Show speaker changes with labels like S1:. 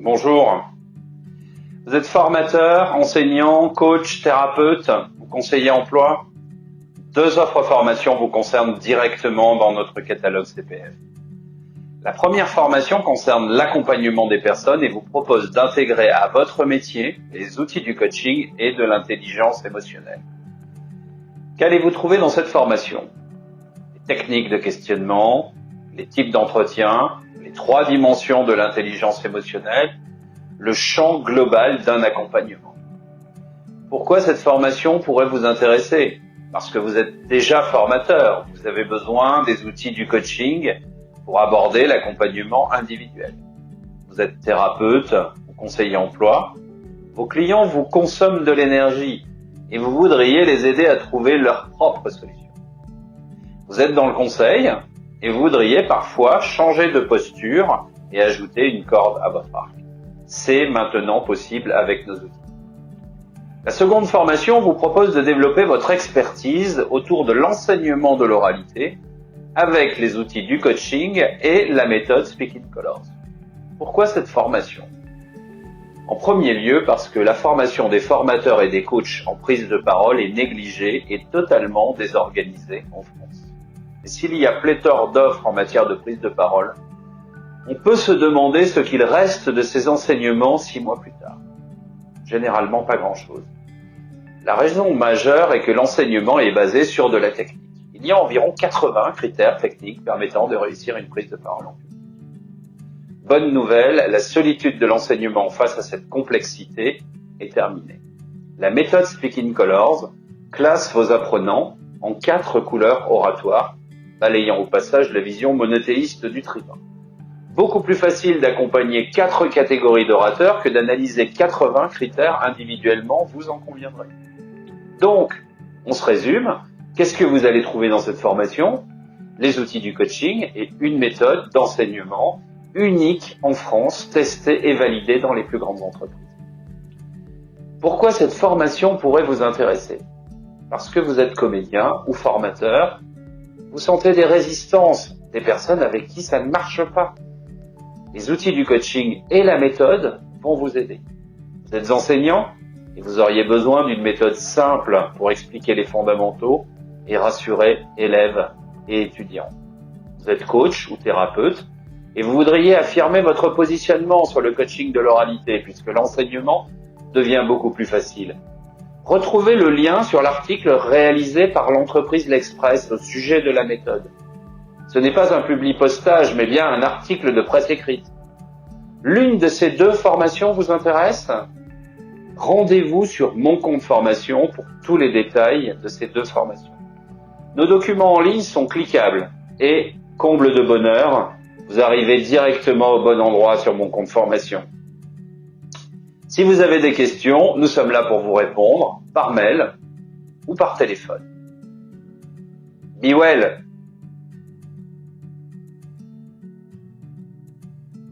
S1: Bonjour. Vous êtes formateur, enseignant, coach, thérapeute ou conseiller emploi? 2 offres formation vous concernent directement dans notre catalogue CPF. La première formation concerne l'accompagnement des personnes et vous propose d'intégrer à votre métier les outils du coaching et de l'intelligence émotionnelle. Qu'allez-vous trouver dans cette formation? Les techniques de questionnement, les types d'entretien, les 3 dimensions de l'intelligence émotionnelle, le champ global d'un accompagnement. Pourquoi cette formation pourrait vous intéresser? Parce que vous êtes déjà formateur, vous avez besoin des outils du coaching pour aborder l'accompagnement individuel. Vous êtes thérapeute ou conseiller emploi, vos clients vous consomment de l'énergie et vous voudriez les aider à trouver leur propre solution. Vous êtes dans le conseil et vous voudriez parfois changer de posture et ajouter une corde à votre arc. C'est maintenant possible avec nos outils. La seconde formation vous propose de développer votre expertise autour de l'enseignement de l'oralité avec les outils du coaching et la méthode Speaking Colors. Pourquoi cette formation? En premier lieu, parce que la formation des formateurs et des coachs en prise de parole est négligée et totalement désorganisée en France. Et s'il y a pléthore d'offres en matière de prise de parole, on peut se demander ce qu'il reste de ces enseignements 6 mois plus tard. Généralement pas grand-chose. La raison majeure est que l'enseignement est basé sur de la technique. Il y a environ 80 critères techniques permettant de réussir une prise de parole en public. Bonne nouvelle, la solitude de l'enseignement face à cette complexité est terminée. La méthode Speaking Colors classe vos apprenants en 4 couleurs oratoires, balayant au passage la vision monothéiste du tribun. Beaucoup plus facile d'accompagner 4 catégories d'orateurs que d'analyser 80 critères individuellement, vous en conviendrez. Donc, on se résume, qu'est-ce que vous allez trouver dans cette formation? Les outils du coaching et une méthode d'enseignement unique en France, testée et validée dans les plus grandes entreprises. Pourquoi cette formation pourrait vous intéresser? Parce que vous êtes comédien ou formateur, vous sentez des résistances, des personnes avec qui ça ne marche pas. Les outils du coaching et la méthode vont vous aider. Vous êtes enseignant et vous auriez besoin d'une méthode simple pour expliquer les fondamentaux et rassurer élèves et étudiants. Vous êtes coach ou thérapeute et vous voudriez affirmer votre positionnement sur le coaching de l'oralité puisque l'enseignement devient beaucoup plus facile. Retrouvez le lien sur l'article réalisé par l'entreprise L'Express au sujet de la méthode. Ce n'est pas un publipostage, mais bien un article de presse écrite. L'une de ces 2 formations vous intéresse? Rendez-vous sur mon compte formation pour tous les détails de ces 2 formations. Nos documents en ligne sont cliquables et, comble de bonheur, vous arrivez directement au bon endroit sur mon compte formation. Si vous avez des questions, nous sommes là pour vous répondre par mail ou par téléphone. Be well!